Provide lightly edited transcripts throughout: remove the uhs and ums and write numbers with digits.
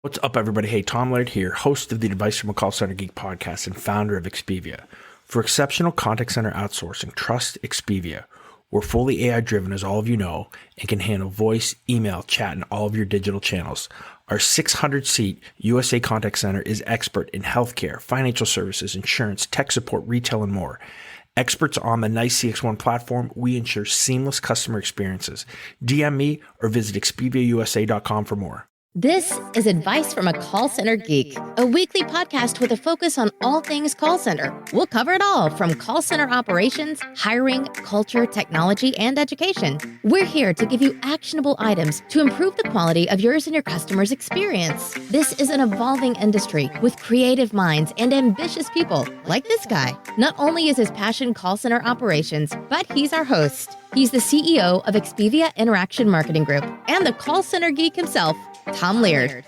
What's up, everybody? Hey, Tom Laird here, host of the Advice from a Call Center Geek podcast and founder of Expedia. For exceptional contact center outsourcing, trust Expedia. We're fully AI-driven, as all of you know, and can handle voice, email, chat, and all of your digital channels. Our 600-seat USA contact center is expert in healthcare, financial services, insurance, tech support, retail, and more. Experts on the NICE CX1 platform, we ensure seamless customer experiences. DM me or visit expediausa.com for more. This is Advice from a Call Center Geek, a weekly podcast with a focus on all things call center. We'll cover it all from call center operations, hiring, culture, technology, and education. We're here to give you actionable items to improve the quality of yours and your customers' experience. This is an evolving industry with creative minds and ambitious people like this guy. Not only is his passion call center operations, but he's our host. He's the CEO of Expedia Interaction Marketing Group and the Call Center Geek himself, Tom Laird.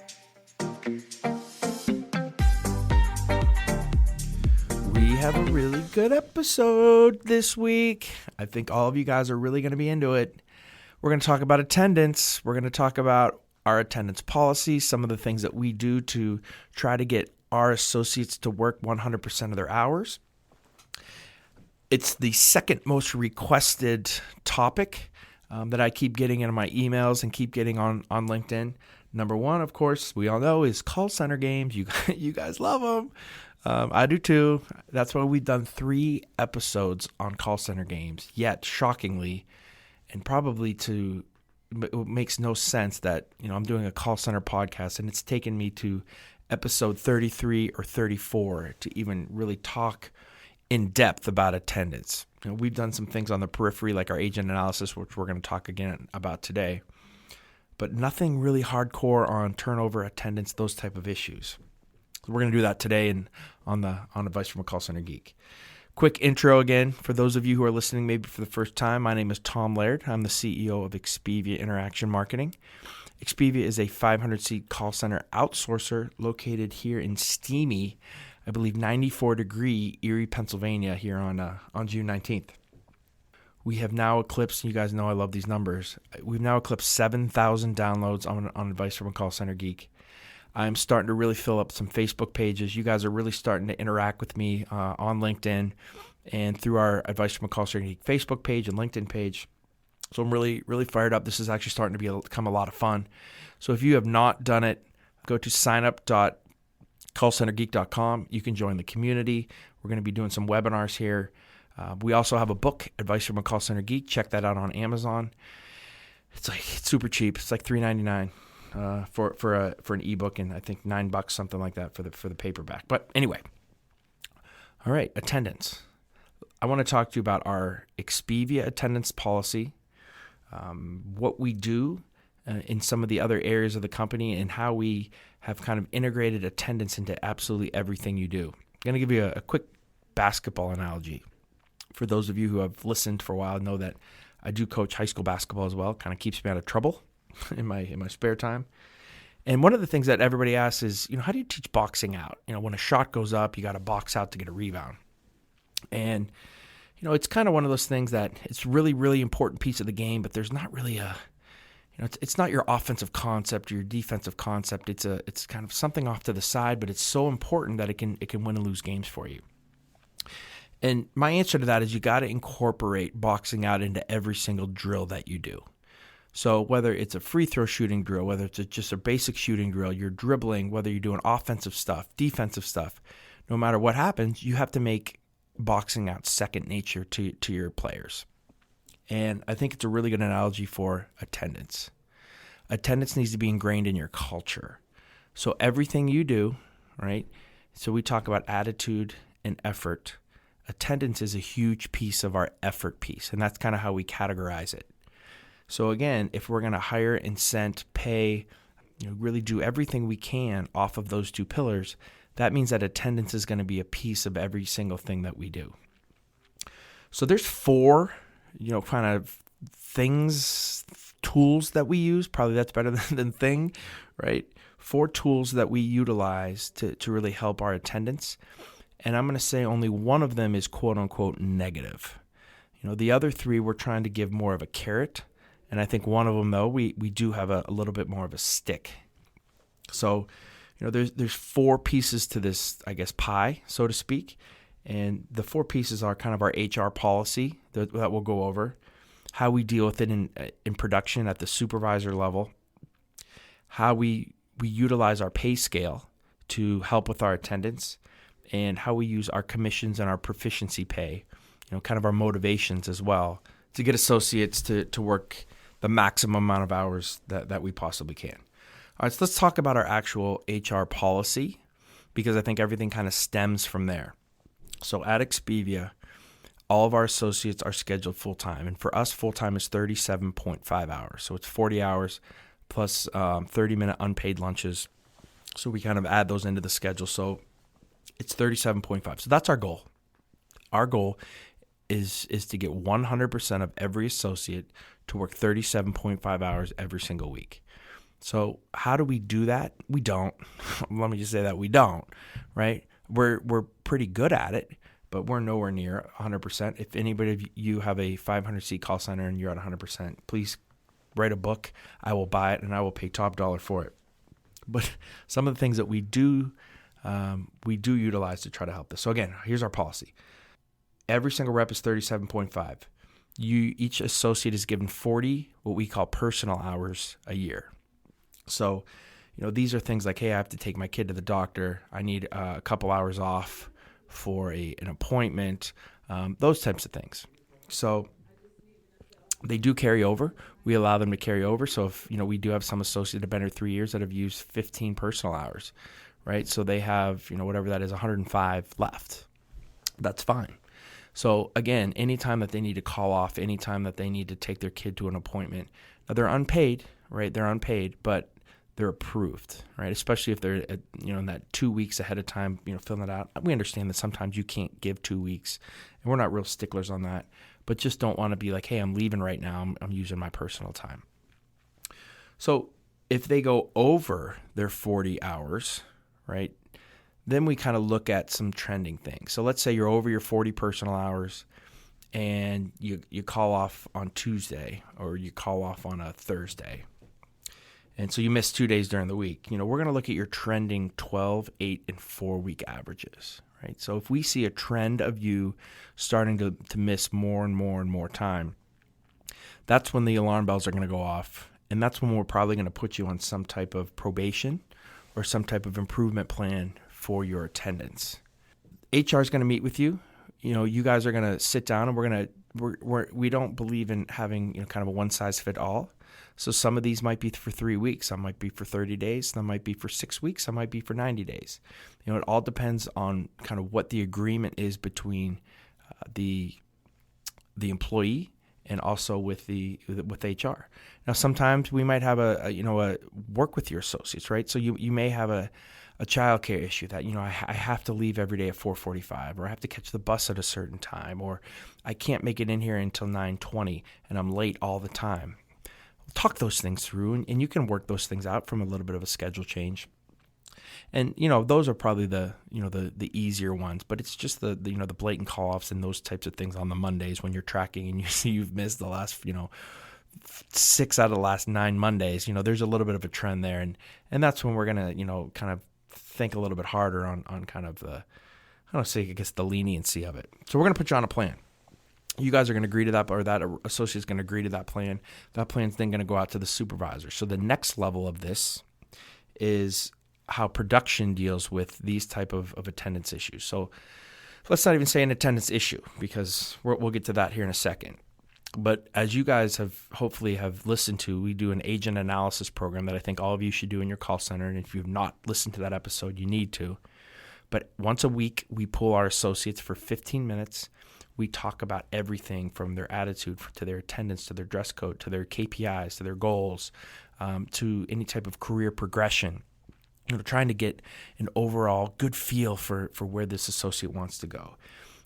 We have a really good episode this week. I think all of you guys are really going to be into it. We're going to talk about attendance. We're going to talk about our attendance policy, some of the things that we do to try to get our associates to work 100% of their hours. It's the second most requested topic that I keep getting in my emails and keep getting on LinkedIn. Number one, of course, we all know is call center games. You guys love them. I do too. That's why we've done 3 episodes on call center games. Yet, shockingly, and probably it makes no sense that I'm doing a call center podcast and it's taken me to episode 33 or 34 to even really talk in depth about attendance. We've done some things on the periphery like our agent analysis, which we're going to talk again about today, but nothing really hardcore on turnover, attendance, those type of issues. So we're going to do that today and on Advice from a Call Center Geek. Quick intro again for those of you who are listening maybe for the first time. My name is Tom Laird. I'm the CEO of Expedia Interaction Marketing. Expedia is a 500-seat call center outsourcer located here in steamy, I believe 94-degree Erie, Pennsylvania here on June 19th. We have now eclipsed, you guys know I love these numbers, we've now eclipsed 7,000 downloads on Advice from a Call Center Geek. I'm starting to really fill up some Facebook pages. You guys are really starting to interact with me on LinkedIn and through our Advice from a Call Center Geek Facebook page and LinkedIn page. So I'm really, really fired up. This is actually starting to become a lot of fun. So if you have not done it, go to signup.callcentergeek.com. You can join the community. We're going to be doing some webinars here. We also have a book, Advice from a Call Center Geek. Check that out on Amazon. It's super cheap. It's like $3.99 for an ebook, and I think $9, something like that for the paperback. But anyway, all right, attendance. I want to talk to you about our Expedia attendance policy, what we do in some of the other areas of the company, and how we have kind of integrated attendance into absolutely everything you do. I'm going to give you a quick basketball analogy. For those of you who have listened for a while, know that I do coach high school basketball as well. Kind of keeps me out of trouble in my spare time. And one of the things that everybody asks is, how do you teach boxing out? When a shot goes up, you got to box out to get a rebound. And it's kind of one of those things that it's really, really important piece of the game, but there's not really it's not your offensive concept or your defensive concept. It's kind of something off to the side, but it's so important that it can win and lose games for you. And my answer to that is you got to incorporate boxing out into every single drill that you do. So whether it's a free throw shooting drill, whether it's just a basic shooting drill, you're dribbling, whether you're doing offensive stuff, defensive stuff, no matter what happens, you have to make boxing out second nature to your players. And I think it's a really good analogy for attendance. Attendance needs to be ingrained in your culture. So everything you do, right? So we talk about attitude and effort. Attendance is a huge piece of our effort piece, and that's kind of how we categorize it. So again, if we're going to hire, incent, pay, really do everything we can off of those 2 pillars, that means that attendance is going to be a piece of every single thing that we do. So there's 4, kind of things, tools that we use. Probably that's better than thing, right? 4 tools that we utilize to really help our attendance. And I'm going to say only one of them is quote unquote negative. The other 3 we're trying to give more of a carrot. And I think one of them, though, we do have a little bit more of a stick. So, there's four pieces to this, I guess, pie, so to speak. And the four pieces are kind of our HR policy that we'll go over, how we deal with it in production at the supervisor level, how we utilize our pay scale to help with our attendance, and how we use our commissions and our proficiency pay, kind of our motivations as well, to get associates to work the maximum amount of hours that we possibly can. All right, so let's talk about our actual HR policy, because I think everything kind of stems from there. So at Expedia, all of our associates are scheduled full-time. And for us, full-time is 37.5 hours. So it's 40 hours plus 30-minute unpaid lunches. So we kind of add those into the schedule. So it's 37.5. So that's our goal. Our goal is to get 100% of every associate to work 37.5 hours every single week. So how do we do that? We don't. Let me just say that we don't, right? We're pretty good at it, but we're nowhere near 100%. If anybody of you have a 500-seat call center and you're at 100%, please write a book. I will buy it and I will pay top dollar for it. But some of the things that we do utilize to try to help this. So again, here's our policy. Every single rep is 37.5. Each associate is given 40 what we call personal hours a year. So, these are things like, hey, I have to take my kid to the doctor. I need a couple hours off for an appointment, those types of things. So they do carry over. We allow them to carry over. So if, we do have some associates that have been here 3 years that have used 15 personal hours, right? So they have, whatever that is, 105 left. That's fine. So again, anytime that they need to call off, anytime that they need to take their kid to an appointment, now they're unpaid, right? They're unpaid, but they're approved, right? Especially if they're, in that 2 weeks ahead of time, filling it out. We understand that sometimes you can't give 2 weeks, and we're not real sticklers on that, but just don't want to be like, hey, I'm leaving right now. I'm using my personal time. So if they go over their 40 hours, right, then we kind of look at some trending things. So let's say you're over your 40 personal hours and you call off on Tuesday or you call off on a Thursday. And so you miss 2 days during the week. We're going to look at your trending 12, 8, and 4-week averages, right? So if we see a trend of you starting to miss more and more and more time, that's when the alarm bells are going to go off. And that's when we're probably going to put you on some type of probation or some type of improvement plan for your attendance. HR is going to meet with you. You guys are going to sit down, and we don't believe in having kind of a one size fit all. So some of these might be for 3 weeks, some might be for 30 days, some might be for 6 weeks, some might be for 90 days. It all depends on kind of what the agreement is between the employee and also with HR. Now sometimes we might have a work with your associates, right? So you may have a childcare issue that, I have to leave every day at 4:45, or I have to catch the bus at a certain time, or I can't make it in here until 9:20 and I'm late all the time. We'll talk those things through, and you can work those things out from a little bit of a schedule change. And, those are probably the easier ones, but it's just the blatant call-offs and those types of things on the Mondays when you're tracking and you see you've missed the last, 6 out of the last 9 Mondays. There's a little bit of a trend there, and that's when we're going to, kind of think a little bit harder on kind of the leniency of it. So we're going to put you on a plan. You guys are going to agree to that, or that associate's going to agree to that plan. That plan's then going to go out to the supervisor. So the next level of this is how production deals with these type of attendance issues. So let's not even say an attendance issue, because we'll get to that here in a second. But as you guys hopefully have listened to, we do an agent analysis program that I think all of you should do in your call center. And if you've not listened to that episode, you need to. But once a week, we pull our associates for 15 minutes. We talk about everything from their attitude to their attendance, to their dress code, to their KPIs, to their goals, to any type of career progression. Trying to get an overall good feel for where this associate wants to go.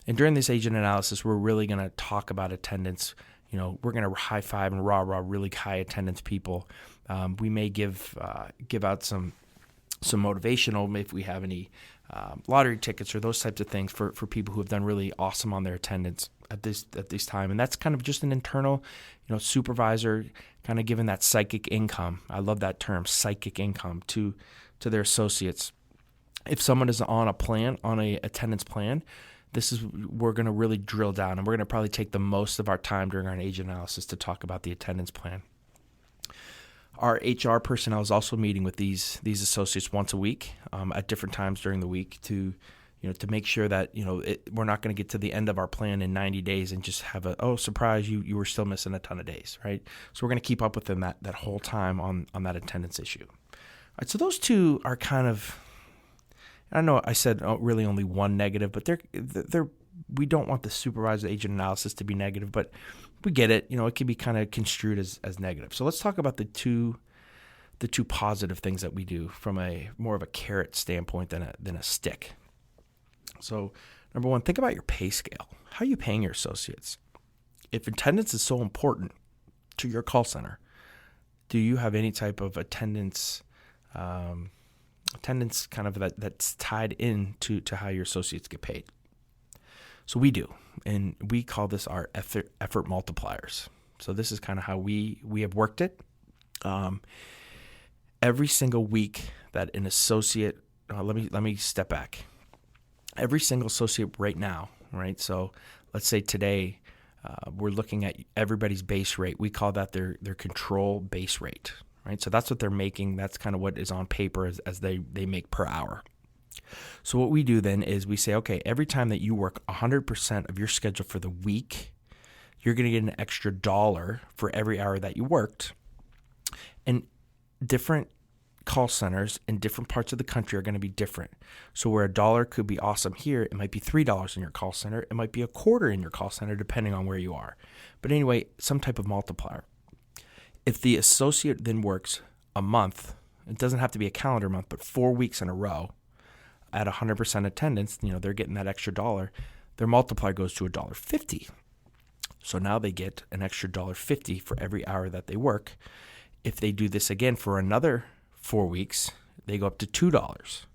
And during this agent analysis, we're really going to talk about attendance. We're going to high five and rah really high attendance people. We may give out some motivational, if we have any lottery tickets or those types of things for people who have done really awesome on their attendance at this time. And that's kind of just an internal, supervisor kind of giving that psychic income. I love that term, psychic income, to to their associates. If someone is on a attendance plan, we're going to really drill down, and we're going to probably take the most of our time during our age analysis to talk about the attendance plan. Our HR personnel is also meeting with these associates once a week at different times during the week to make sure that we're not going to get to the end of our plan in 90 days and just have surprise, you were still missing a ton of days, right? So we're going to keep up with them that whole time on that attendance issue. All right, so those two are kind of, I know I said really only one negative, but they're we don't want the supervised agent analysis to be negative, but we get it. It can be kind of construed as negative. So let's talk about the two positive things that we do from a more of a carrot standpoint than a stick. So number one, think about your pay scale. How are you paying your associates? If attendance is so important to your call center, do you have any type of attendance kind of that's tied into how your associates get paid? So we do, and we call this our effort multipliers. So this is kind of how we have worked it. Every single week that an associate, let me step back. Every single associate right now, right? So let's say today we're looking at everybody's base rate. We call that their control base rate, right? So that's what they're making. That's kind of what is on paper as they make per hour. So what we do then is we say, okay, every time that you work 100% of your schedule for the week, you're going to get an extra $1 for every hour that you worked. And different call centers in different parts of the country are going to be different. So where $1 could be awesome here, it might be $3 in your call center. It might be a quarter in your call center, depending on where you are. But anyway, some type of multiplier. If the associate then works a month, it doesn't have to be a calendar month, but 4 weeks in a row at 100% attendance, they're getting that extra $1. Their multiplier goes to $1.50. So now they get an extra $1.50 for every hour that they work. If they do this again for another 4 weeks, they go up to $2.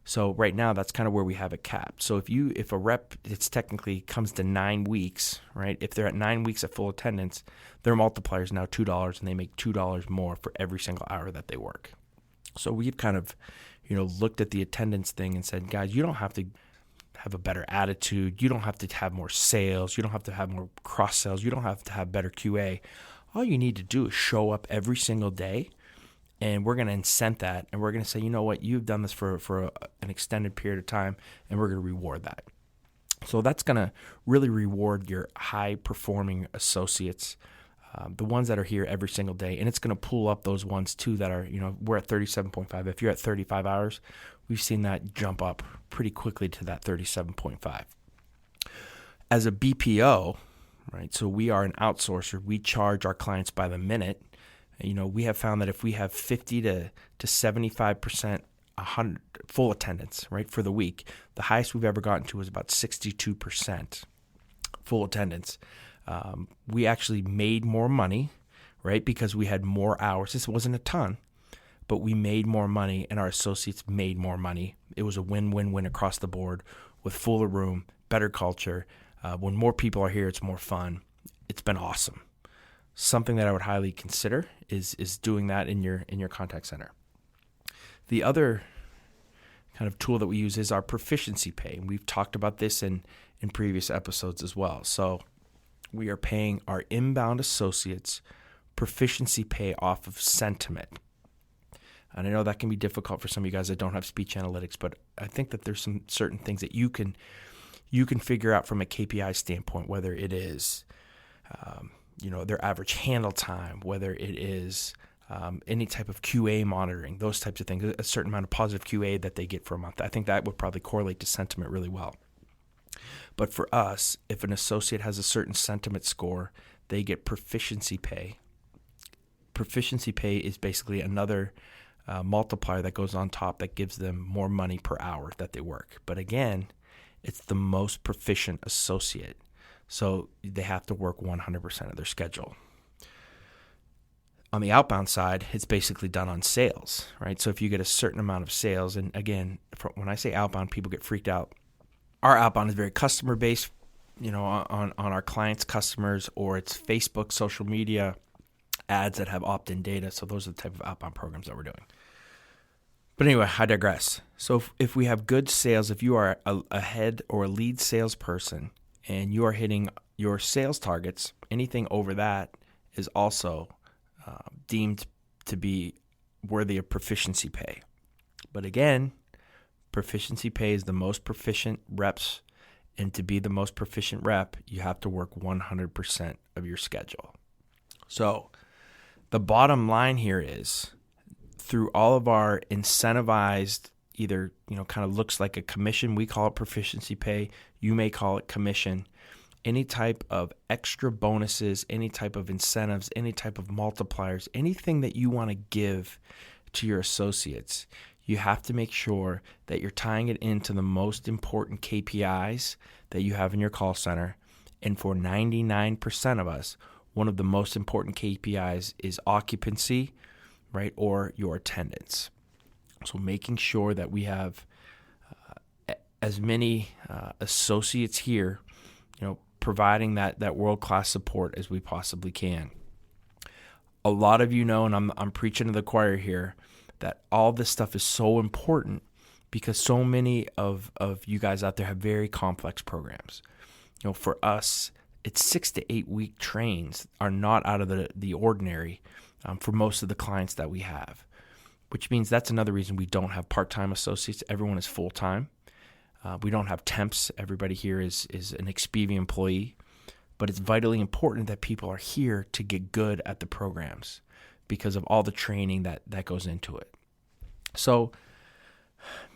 So right now, that's kind of where we have it capped. So if a rep, it's technically comes to 9 weeks, right? If they're at 9 weeks at full attendance, their multiplier is now $2, and they make $2 more for every single hour that they work. So we've kind of, looked at the attendance thing and said, guys, you don't have to have a better attitude. You don't have to have more sales. You don't have to have more cross sales. You don't have to have better QA. All you need to do is show up every single day. And we're going to incent that, and we're going to say, you know what, you've done this for an extended period of time, and we're going to reward that. So that's going to really reward your high-performing associates, the ones that are here every single day, and it's going to pull up those ones, too, that are, we're at 37.5. If you're at 35 hours, we've seen that jump up pretty quickly to that 37.5. As a BPO, right, so we are an outsourcer. We charge our clients by the minute. We have found that if we have 50 to 75% full attendance, right, for the week, the highest we've ever gotten to was about 62% full attendance. We actually made more money, right, because we had more hours. This wasn't a ton, but we made more money, and our associates made more money. It was a win-win-win across the board with fuller room, better culture. When more people are here, it's more fun. It's been awesome. Something that I would highly consider is doing that in your contact center. The other kind of tool that we use is our proficiency pay. And we've talked about this in previous episodes as well. So we are paying our inbound associates proficiency pay off of sentiment. And I know that can be difficult for some of you guys that don't have speech analytics, but I think that there's some certain things that you can figure out from a KPI standpoint, whether it is their average handle time, whether it is any type of QA monitoring, those types of things, a certain amount of positive QA that they get for a month. I think that would probably correlate to sentiment really well. But for us, if an associate has a certain sentiment score, they get proficiency pay. Proficiency pay is basically another multiplier that goes on top that gives them more money per hour that they work. But again, it's the most proficient associate. So they have to work 100% of their schedule. On the outbound side, it's basically done on sales, right? So if you get a certain amount of sales, and again, when I say outbound, people get freaked out. Our outbound is very customer-based, on our clients' customers, or it's Facebook, social media, ads that have opt-in data. So those are the type of outbound programs that we're doing. But anyway, I digress. So if we have good sales, if you are a head or a lead salesperson and you are hitting your sales targets, anything over that is also deemed to be worthy of proficiency pay. But again, proficiency pay is the most proficient reps, and to be the most proficient rep, you have to work 100% of your schedule. So the bottom line here is, through all of our incentivized, either, kind of looks like a commission, we call it proficiency pay, you may call it commission, any type of extra bonuses, any type of incentives, any type of multipliers, anything that you want to give to your associates, you have to make sure that you're tying it into the most important KPIs that you have in your call center. And for 99% of us, one of the most important KPIs is occupancy, right, or your attendance. So making sure that we have as many associates here, providing that world-class support as we possibly can. A lot of you know, and I'm preaching to the choir here, that all this stuff is so important because so many of you guys out there have very complex programs. For us, it's 6 to 8 week trains are not out of the ordinary for most of the clients that we have, which means that's another reason we don't have part-time associates. Everyone is full-time. We don't have temps. Everybody here is an Expedia employee, but it's vitally important that people are here to get good at the programs because of all the training that goes into it. So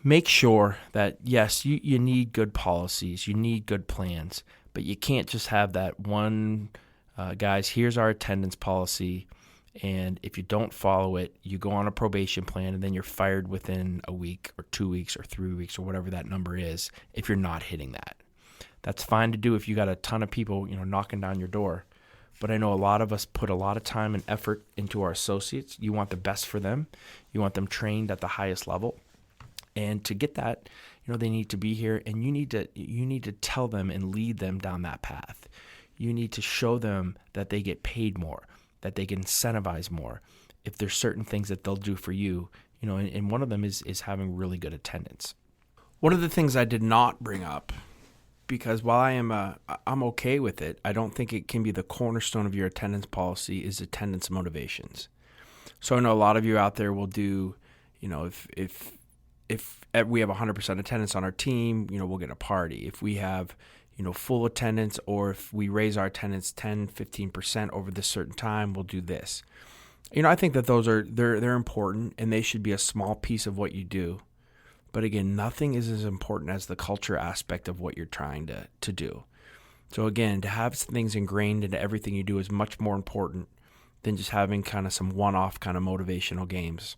make sure that, yes, you need good policies, you need good plans, but you can't just have that one, guys, here's our attendance policy, and if you don't follow it, you go on a probation plan, and then you're fired within a week or 2 weeks or 3 weeks or whatever that number is if you're not hitting that. That's fine to do if you got a ton of people, knocking down your door. But I know a lot of us put a lot of time and effort into our associates. You want the best for them. You want them trained at the highest level. And to get that, they need to be here, and you need to tell them and lead them down that path. You need to show them that they get paid more, that they get incentivized more if there's certain things that they'll do for you, and one of them is having really good attendance. One of the things I did not bring up, because while I'm okay with it, I don't think it can be the cornerstone of your attendance policy, is attendance motivations. So I know a lot of you out there will do, if we have 100% attendance on our team, we'll get a party. If we have full attendance, or if we raise our attendance 10, 15% over this certain time, we'll do this. I think that those they're important, and they should be a small piece of what you do. But again, nothing is as important as the culture aspect of what you're trying to do. So again, to have things ingrained into everything you do is much more important than just having kind of some one-off kind of motivational games.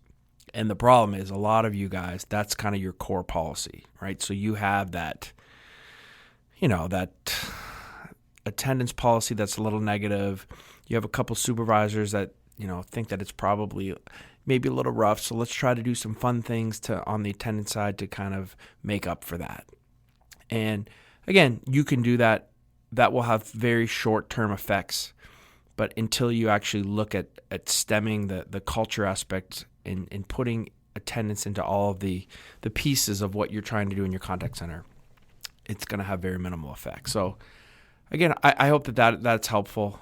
And the problem is, a lot of you guys, that's kind of your core policy, right? So you have that attendance policy that's a little negative. You have a couple supervisors that, think that it's probably maybe a little rough. So let's try to do some fun things on the attendance side to kind of make up for that. And again, you can do that. That will have very short-term effects. But until you actually look at stemming the culture aspect and putting attendance into all of the pieces of what you're trying to do in your contact center, it's going to have very minimal effect. So again, I hope that's helpful.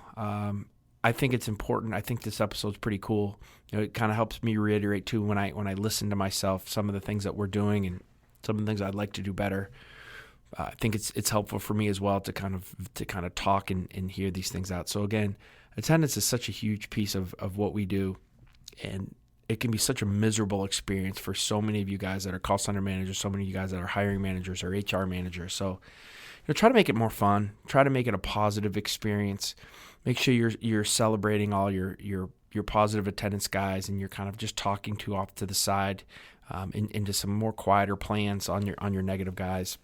I think it's important. I think this episode's pretty cool. It kind of helps me reiterate too when I listen to myself, some of the things that we're doing and some of the things I'd like to do better. I think it's helpful for me as well to kind of talk and hear these things out. So again, attendance is such a huge piece of what we do, and it can be such a miserable experience for so many of you guys that are call center managers, so many of you guys that are hiring managers or HR managers. So try to make it more fun. Try to make it a positive experience. Make sure you're celebrating all your positive attendance guys, and you're kind of just talking off to the side into some more quieter plans on your negative guys.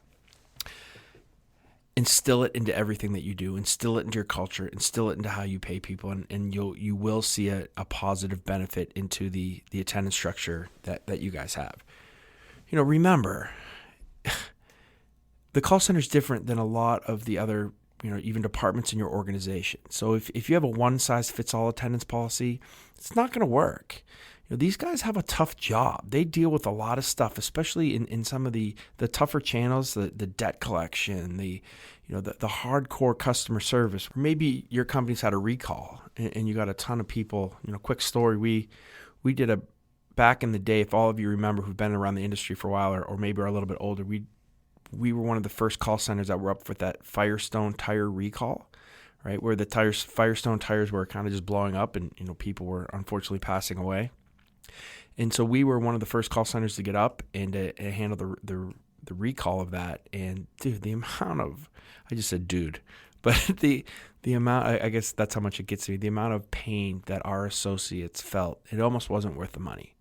Instill it into everything that you do. Instill it into your culture. Instill it into how you pay people, and you will see a positive benefit into the attendance structure that you guys have. Remember, the call center is different than a lot of the other, even departments in your organization. So if you have a one-size-fits-all attendance policy, it's not going to work. these guys have a tough job. They deal with a lot of stuff, especially in some of the tougher channels, the debt collection, the hardcore customer service. Maybe your company's had a recall and you got a ton of people. Quick story, we did back in the day, if all of you remember who've been around the industry for a while or maybe are a little bit older, we were one of the first call centers that were up with that Firestone tire recall, right? Where the Firestone tires were kind of just blowing up and, people were unfortunately passing away. And so we were one of the first call centers to get up and to handle the recall of that. And dude, the amount of, I just said dude, but the amount, I guess that's how much it gets to me, the amount of pain that our associates felt, it almost wasn't worth the money.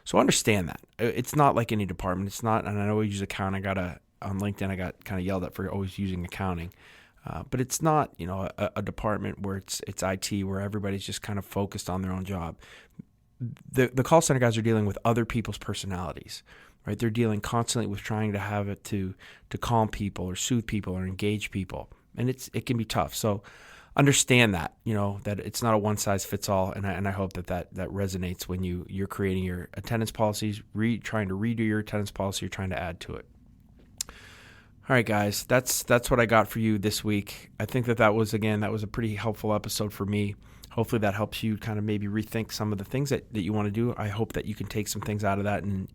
So understand that. It's not like any department. It's not, and I know we use accounting. On LinkedIn, I got kind of yelled at for always using accounting. But it's not, a department where it's IT, where everybody's just kind of focused on their own job. The call center guys are dealing with other people's personalities, right? They're dealing constantly with trying to have it to calm people or soothe people or engage people. And it can be tough. So understand that, that it's not a one size fits all. And I hope that resonates when you're creating your attendance policies, trying to redo your attendance policy, you're trying to add to it. All right, guys, that's what I got for you this week. I think that was a pretty helpful episode for me. Hopefully that helps you kind of maybe rethink some of the things that you want to do. I hope that you can take some things out of that and